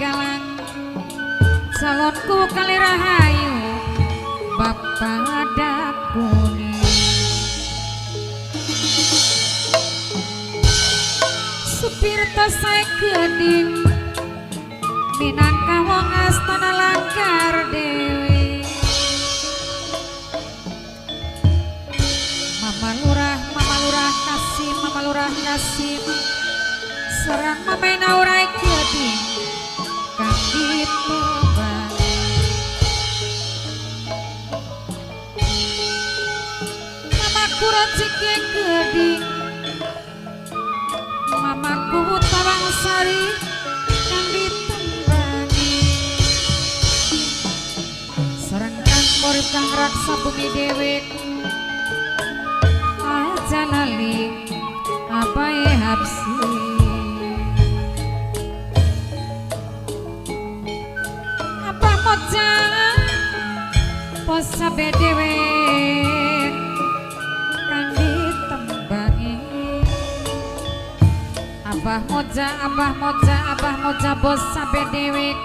galang calonku kali rahayu Bapak dakuni supirta saya kening minangka wong astana langgar dewi Mama lurah Kasim serang mamai naurai kening kang ditebang mamaku rezeki keding mamaku tawang sari kang ditembangi serang kang urip kang raksa bumi dewek aja lali apa hapsi apa moja pos sabe dewek kang ditembangi abah moja bos sabe dewek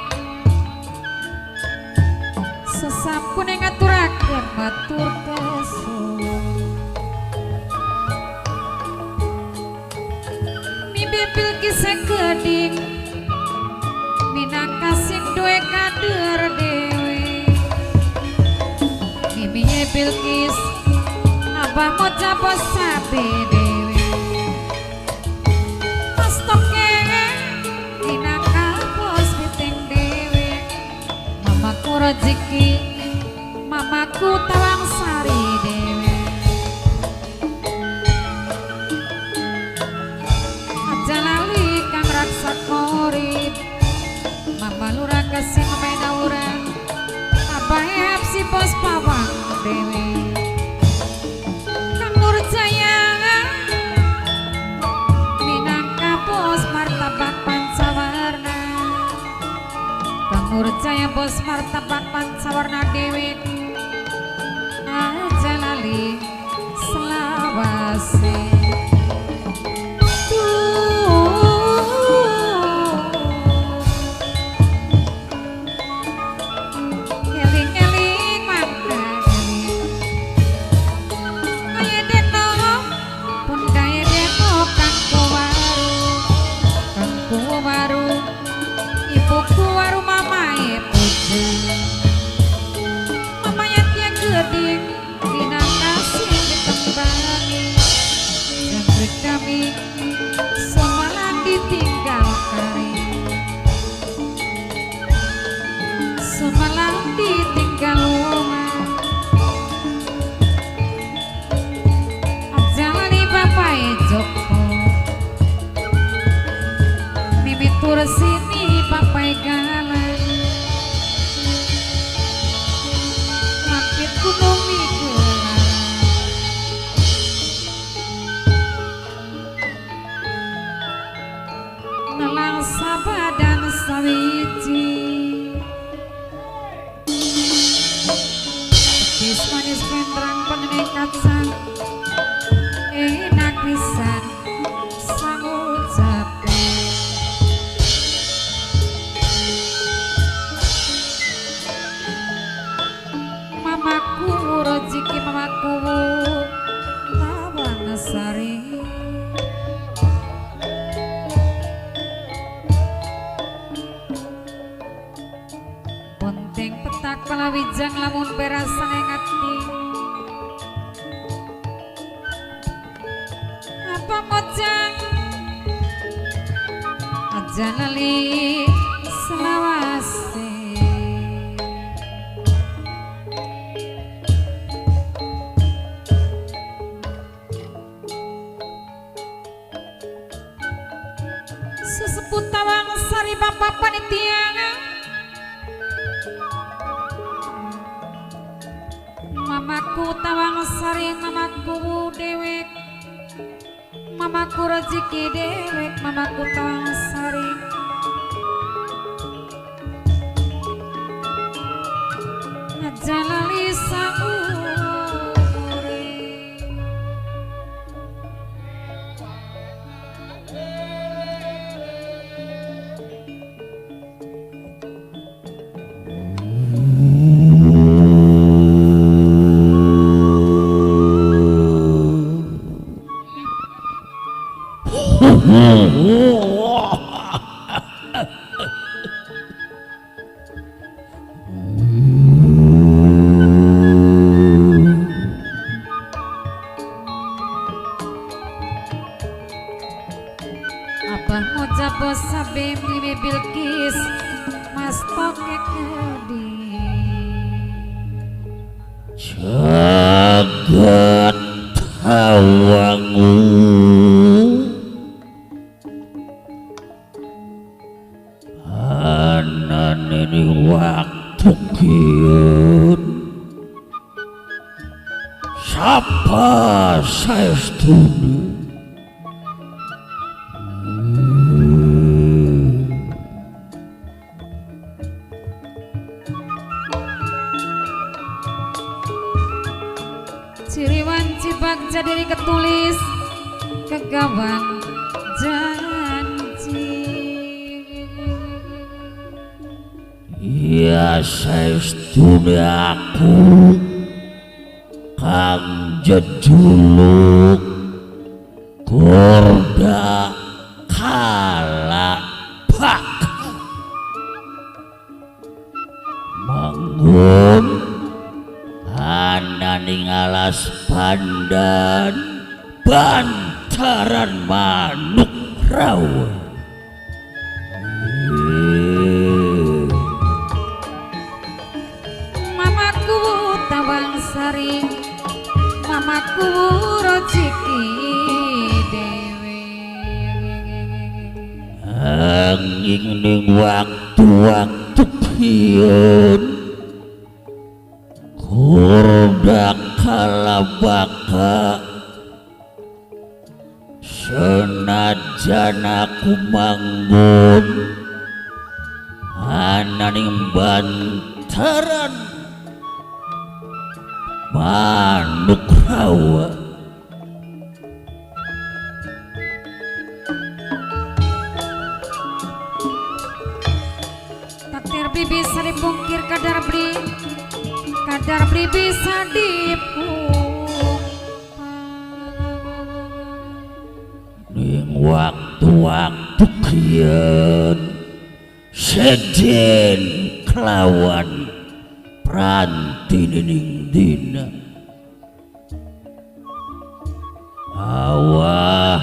sesampun yang ngaturakeun matur kesuwun mimpi kisah keding minangka sing duwe kader dewe mimpi Bilqis abah moja bos sabe dewe pastoke minangka bos piting dewe mamaku rezeki mamaku tawang sari dewe aja lali kang raksa korip mama lurah Kasim mamai naura abah hapsi bos pawang dewe kang Nurjaya minangka bos martabak pancawarna kang Nurjaya bos martabak pancawarna dewe aja lali selawase semalam ditinggal kari semalam ditinggal rumah aja lali bapak Joko mimitur sini bapak galang rakit gunung sabadan sawiji petis manis pendrang pengenai kacang enak pisan sang ucape mamaku rezeki mamaku tawang sari petak palawijang lamun berasan ngati apa mojang aja lali selawase sesepuh tawang sari bapak panitia mamaku tawang sari mamaku dewek mamaku rezeki dewek mamaku tawang sari aja lali saumure Abah moja bos sabe mimi Bilqis mas toke kedi jagat hawangu anane waktu kieu sapa saestune ciriwan cibak jadi ketulis kegawang janji ya saestune aku kang jejuluk korda kalabak manggon ananing alas pandan bantaran manuk rawa mamaku tawang sari mamaku rojiki dewe angin ning waktu-waktu piyun korda kalabaka senajan aku manggon ananing bantaran manuk rawa takdir bisa dipungkir kadar beli bisa dipungkir ning waktu-waktu kieu sejen kelawan pranti ning dina awah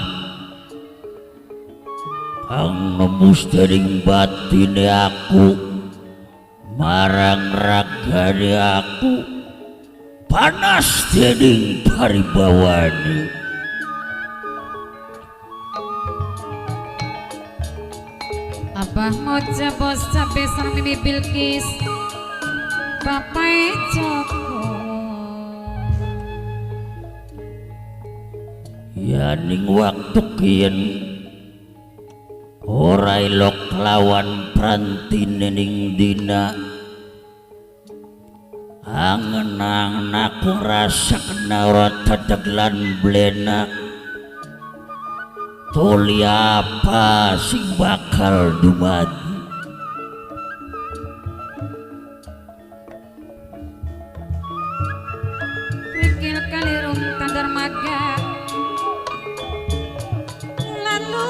kang nembus dening batine aku marang ragane aku panas dening paribawani Abah moja bos cabe sareng mimi Bilqis Bapak Joko ya ning waktu kiyen ora elok lawan prantine ning dina angen-angen aku rasa kena ora tadeglan blenak toli apa sing bakal dumadi Wikil kalirung tandar maga lalu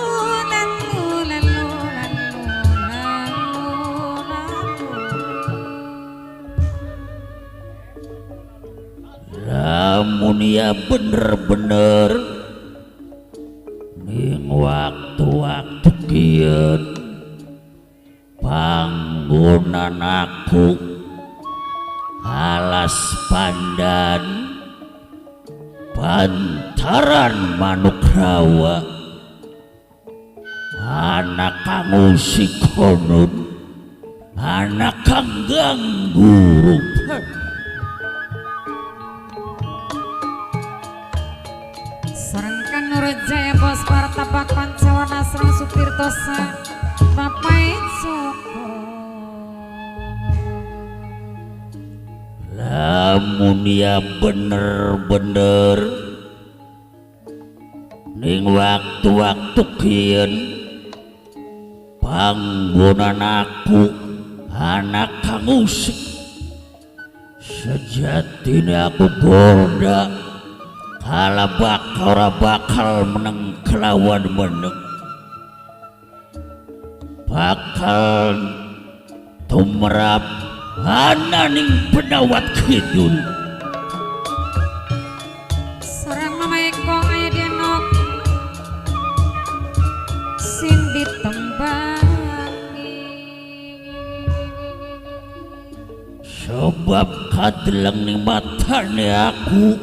lamun ya bener-bener ning waktu-waktu kieu panggonan aku alas pandan bantaran manuk rawa anak kang usik konon anak kang ganggu Sarengkan Nurjaya bos Partapak Pancawana Serang Supirtosa Bapak Joko lamun ya bener-bener ning waktu-waktu kieu panggonan aku anak kang usik sejatine aku gorda kalabak ora bakal menang kelawan menang, bakal tumrap ananing Penawat Kidul. Sareng Mama Eko aya denok sing ditembangi, sebab kadeleng ning matane aku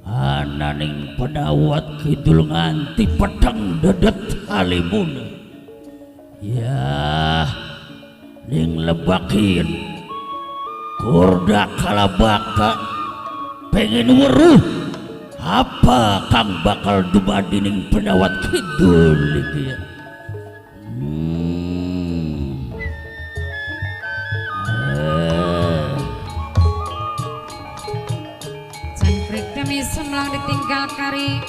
ananing Penawat Kidul nganti peteng dedet halimun. Ya ning lebakin kurda kalabaka pengen weruh apa kang bakal dumadi ning Penawat Kidul iki ya. jangkrik demi semlang ditinggal kari,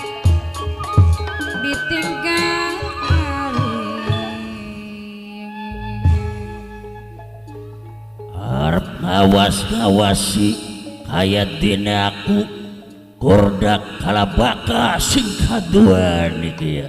ditinggal kari. Arep ngawas-ngawasi kaya dene aku kurda kalabaka sing kaduan iki ya.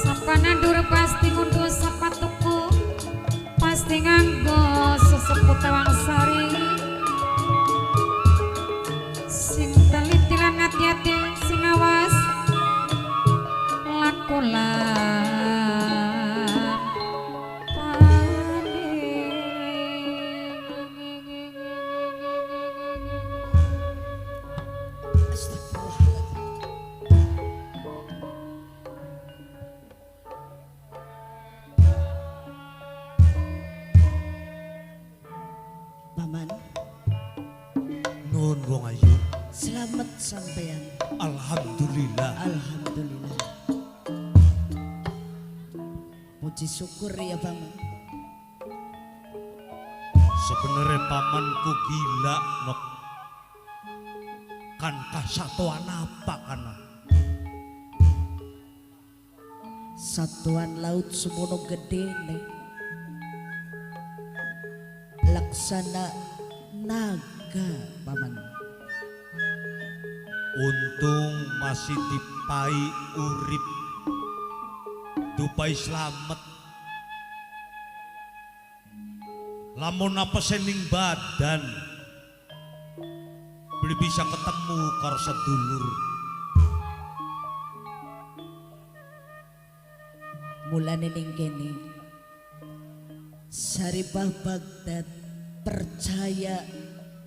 Sampanan dur pasti ngunduh sapatuku, pasti nganggo sesepuh tawang sari. Sing teliti lan hati-hati, sing awas lakulan Paman, Nun wong ayu. selamat sampean. Alhamdulillah. Alhamdulillah. Puji syukur ya Paman. Sebenarnya pamanku gila nok. Kan kasatuan apa kana? Satuan laut semono gede nih. Laksana naga Paman. Untung masih dipai urip. Dupai selamat. Lamun apa sening badan. Beli bisa ketemu karo sedulur. Mulane ning kene Saripah Baghdad percaya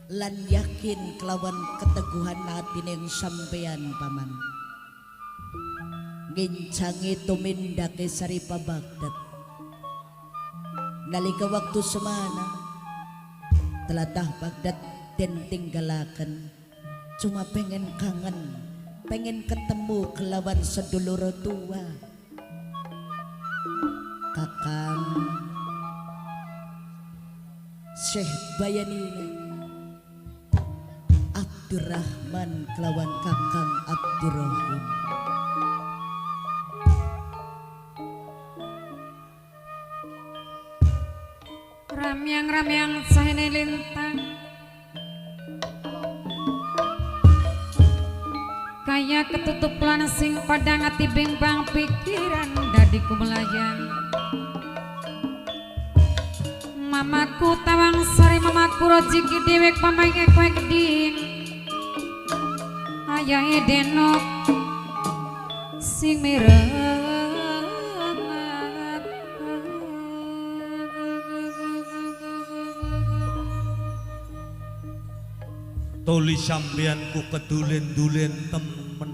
lan yakin kelawan keteguhan hati yang sampean Paman. Ngincangi tumindake Saripah Baghdad. Nalika waktu semana telatah Baghdad den tinggalaken, cuma pengen kangen, pengen ketemu kelawan sedulur tua. Kakang Syekh Bayanina Abdurrahman kelawan Kakang Abdurrahim. Ramyang-ramyang sahene lintang, kaya ketutup lan sing padang ati bimbang pikiran dadiku melayang. Mamaku tawang sari mamaku rojiki dewek pamaike kowe geding, ayahe denok sing mireng. Tuli sampeanku kedulen-dulen temen.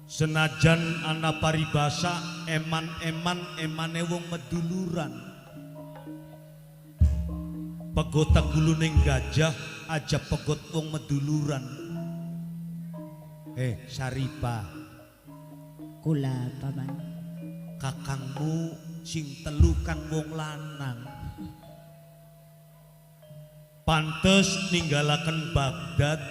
Senajan ana paribasa eman-eman emane wong meduluran. Pegot guluning gajah aja pegot wong meduluran. Saripah, Kula Paman. kakangmu sing telu kan wong lanang. Pantes ninggalaken Baghdad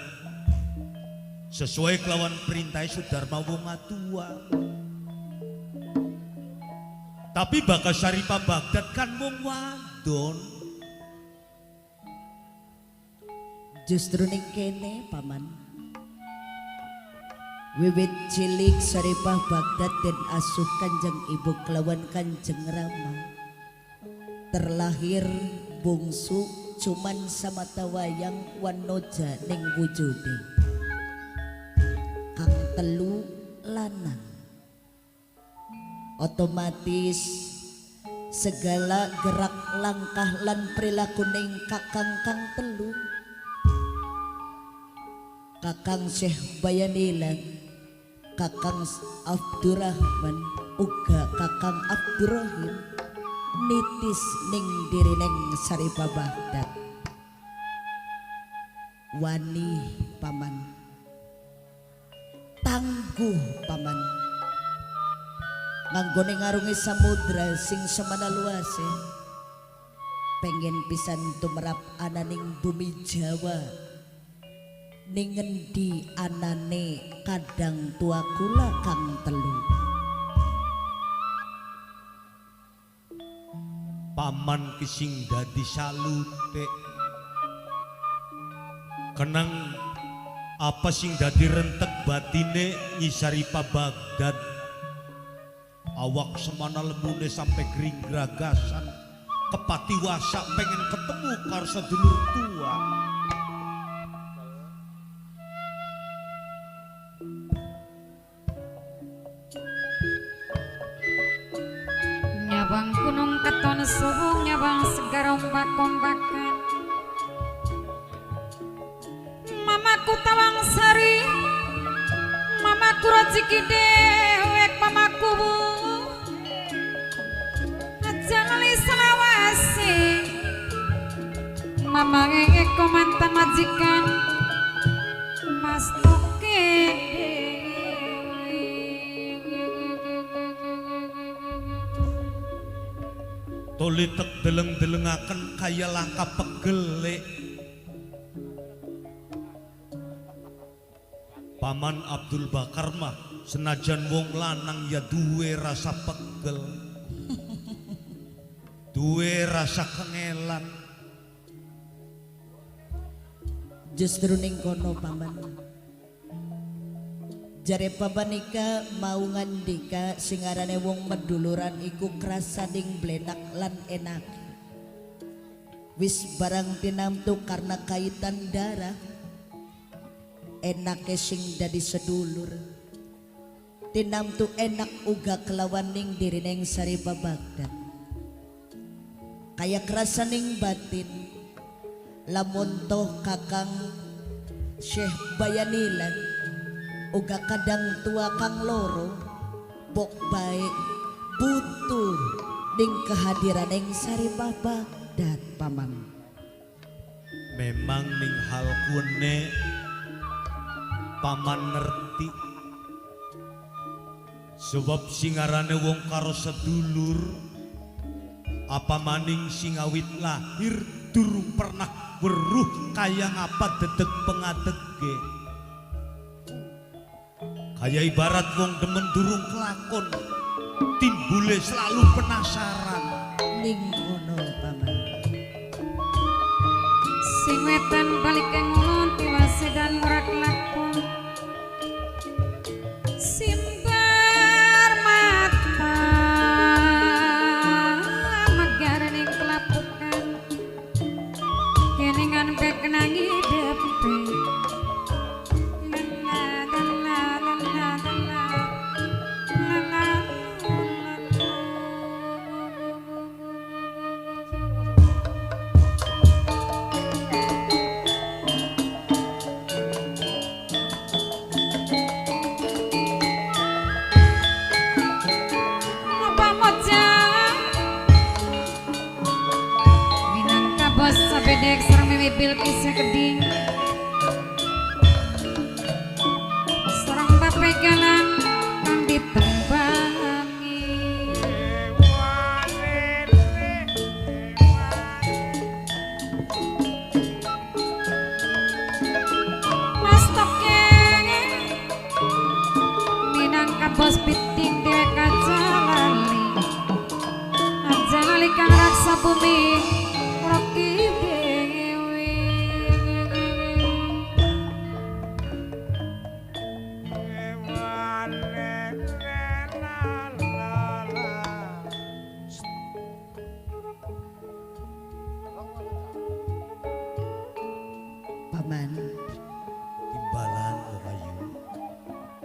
sesuai kelawan perintah Sudarma wong atua. Tapi Baka Syaripah Baghdad kan wong wadon. Justru ning kene paman. Wiwit cilik Syaripah Baghdad dan asuh Kanjeng Ibu kelawan Kanjeng Rama. Terlahir bungsu cuman samata wayang wanoja ning wujude. Kang telu lanang. Otomatis segala gerak langkah lan perilaku ning kakang kang telu. Kakang Syekh Bayanilan, Kakang Abdurrahman, uga Kakang Abdurrahim nitis ning dirining Syaripah Baghdad. Wani paman, tangguh paman, nganggone ngarungi samudra sing semana luase, pengen pisan tumrap ananing bumi Jawa, ning ngendi anane kadang tua kula kang telu. Paman kising dadi salute. Kenang apa sing dadi rentek batine Nyi Syaripah Baghdad. Awak semana lembune sampai kering gragasan, kepati wasak pengen ketemu karo sedulur tua. Nyabang gunung keton subuh, nyabang segar ombak-ombakan. Mamaku tawang sari, mamaku rezeki dewek, mamaku bu aja ngali selawase. Mama eko mantan majikan Mas Toke. Tolitek deleng-delengaken kaya langka pegele. Paman Abdul Bakar mah senajan wong lanang ya duwe rasa pegel, duwe rasa kengelan. Justru ning kono paman, jare pabanika mau ngandika sing arane wong meduluran iku krasaning blenak lan enak. Wis barang tinamtu karena kaitan darah, enake sing dadi sedulur. Tinamtu enak uga kelawan ning dirining Syaripah Baghdad. Kaya krasaning batin, lamun toh Kakang Syekh Bayanilan uga kadang tua kang loro bok baik butuh ning kehadiran ning Syaripah Baghdad paman. Memang ning hal kune paman ngerti, sebab singarane wong karo sedulur apa maning sing awit lahir durung pernah weruh kaya ngapa dedeg pengadege. Kaya ibarat wong demen durung kelakon, timbule selalu penasaran. Ning kono paman. Sing wetan balik ke ngulon tiwase dan murak lakon. Simbar mata magar ning kelapukan, keningan kekenangi depe. bos piting dewek kajalali ajalali kang raksa bumi roki dewi Paman Timbalan Rahayu.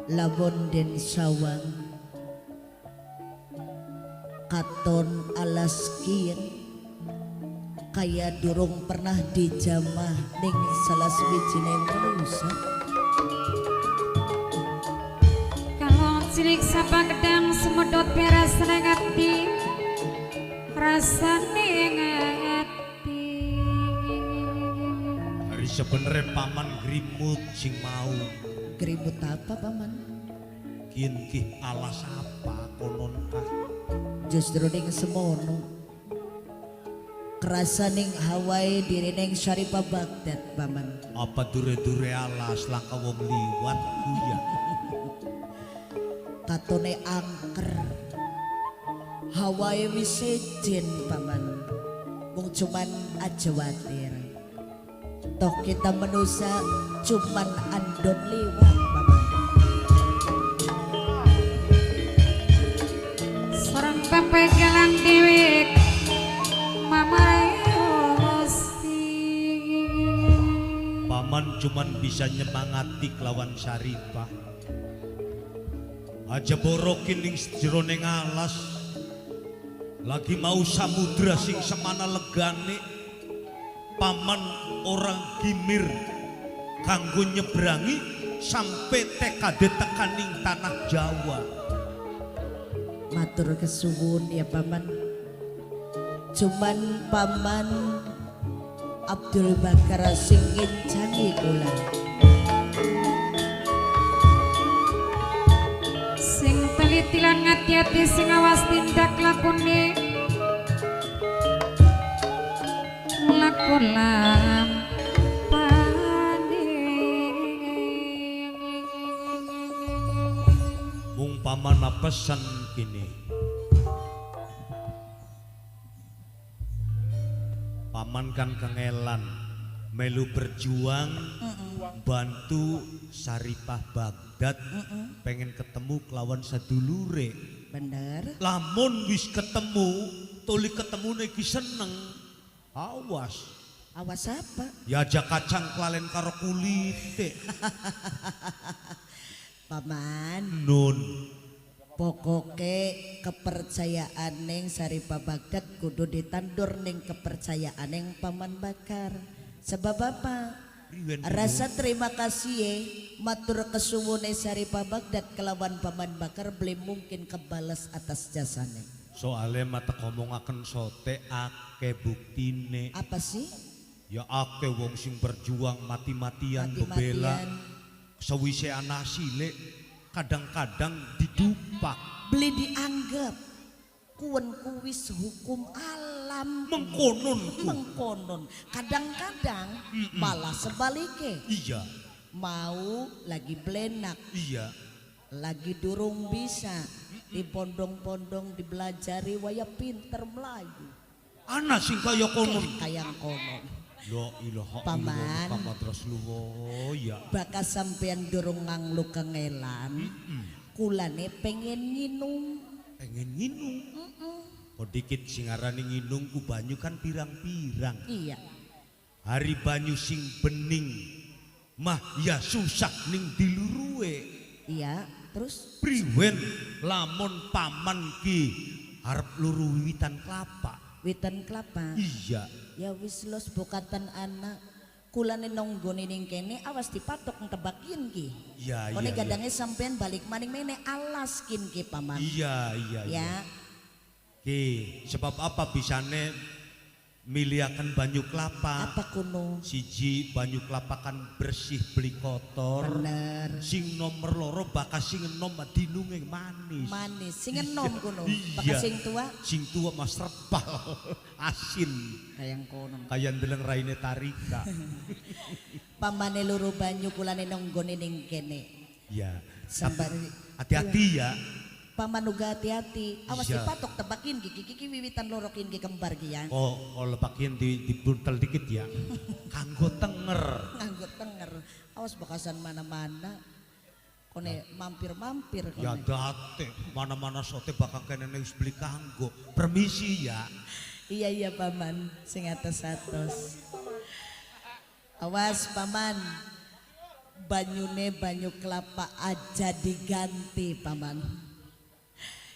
Labon den sawang katon alas kieu kaya durung pernah dijamah ning salah sawijine manusia. kalau cilik sapa gedang semedot beres nengati rasane ngati Hari sebenarnya paman grimut sing mau Geribut apa paman? kinkih alas apa kononkah Justru ning semono kerasa ning Hawaii diri ning Syarifah Baghdad paman. apa dure-dure alas langka wong liwat kuya Katone angker Hawaii wis sejen paman. Mung cuman aja watir. Toh kita manusia cuman andon liwat paman. Sorang pepegalan dewek mamayosi paman cuman bisa nyemangati kelawan Syarifah aja borokin ning jeroning alas lagi mau samudra sing semana legane paman orang gimir kanggo nyebrangi sampai tekade tekaning tanah Jawa. Matur kesuwun ya paman. Cuman paman Abdul Bakar sing ngincani kula. sing telitilan ngati-hati sing awas tindak lakune lakon lampane Mung paman pesan kini paman kan kengelan melu berjuang bantu Syarifah Baghdad pengen ketemu kelawan sadulure Bener. lamun wis ketemu tuli ketemu iki seneng awas Awas apa? ya aja kacang kelalen karo kulite Paman, nun pokoke kepercayaan ning Syarifah Baghdad kudu ditandur ning kepercayaan ning Paman Bakar. Sebab apa? Riwen Rasa terima kasih matur kesuwune Syarifah Baghdad kelawan Paman Bakar belum mungkin kebales atas jasane. soale mata ngomongaken sote ake buktine Apa sih? ya ake wong sing berjuang mati-matian bebela Mati-matian sewise anak cilik kadang-kadang didupak beli dianggap kuen kuwis hukum alam mengkonon kadang-kadang malah sebaliknya iya mau lagi belenak iya lagi durung bisa di pondong-pondong dibelajari waya pinter Melayu anak sing kaya konon kayang konon la ilaha Paman. illallah Muhammad Rasulullah ya bakal sampean durung nganglu kengelan kulane pengen nginum pengen nginung kok dikit sing arane nginung ku banyu kan pirang-pirang iya hari banyu sing bening mah ya susah ning diluruwe iya terus priwen lamun paman ki arep luru wiwitan kelapa witan kelapa iya ya wis los bukatan anak kulane nonggone ning kene awas dipatok ntebakin ki iya kone iya gadange sampean balik maning mene alaskin ki paman iya iya ya ki sebab apa bisane miliakan banyu kelapa apa kuno siji banyu kelapa kan bersih beli kotor bener sing nomor loro bakas sing enom dinunge manis manis sing enom kuno Iya. bakas sing tua mas repal asin kayang konon kaya ndeleng raine tarika pamane loro banyu kulane nonggone ning kene Ya, Sambari hati-hati ya. paman uga hati-hati. Awas Iya. dipatok tebakin gigi wiwitan lorokin gi kembar gi ya. Oh lebakin dibuntel dikit ya. Kanggo tenger. Nganggo tenger. Awas bakasan mana-mana. Kone mampir-mampir kone. Ya date, mana-mana sote bakal kene wis beli kanggo. Permisi ya. Iya paman, sing atos-atos. Awas paman. Banyune banyu kelapa aja diganti paman.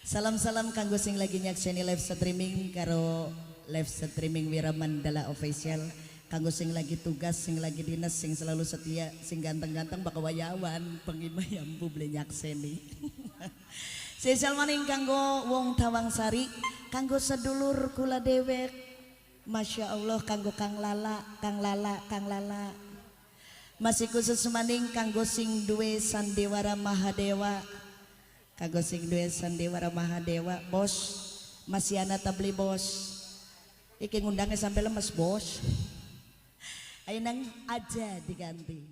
Salam-salam kanggo sing lagi nyakseni live streaming karo live streaming Wiramandala official. Kanggo sing lagi tugas, sing lagi dinas, sing selalu setia, sing ganteng-ganteng baka wayawan pengimayampu beli nyakseni. Sesal maning kanggo wong Tawang Sari, kanggo sedulur kula dewek. Masya Allah kanggo Kang Lala. Masih khusus maning kanggo sing duwe Sandiwara Mahadewa. Kanggo sing duwe Sandiwara Mahadewa, bos. Masih ana tabli bos. Iki ngundangnya sampai lemes bos. Ayo nang aja diganti.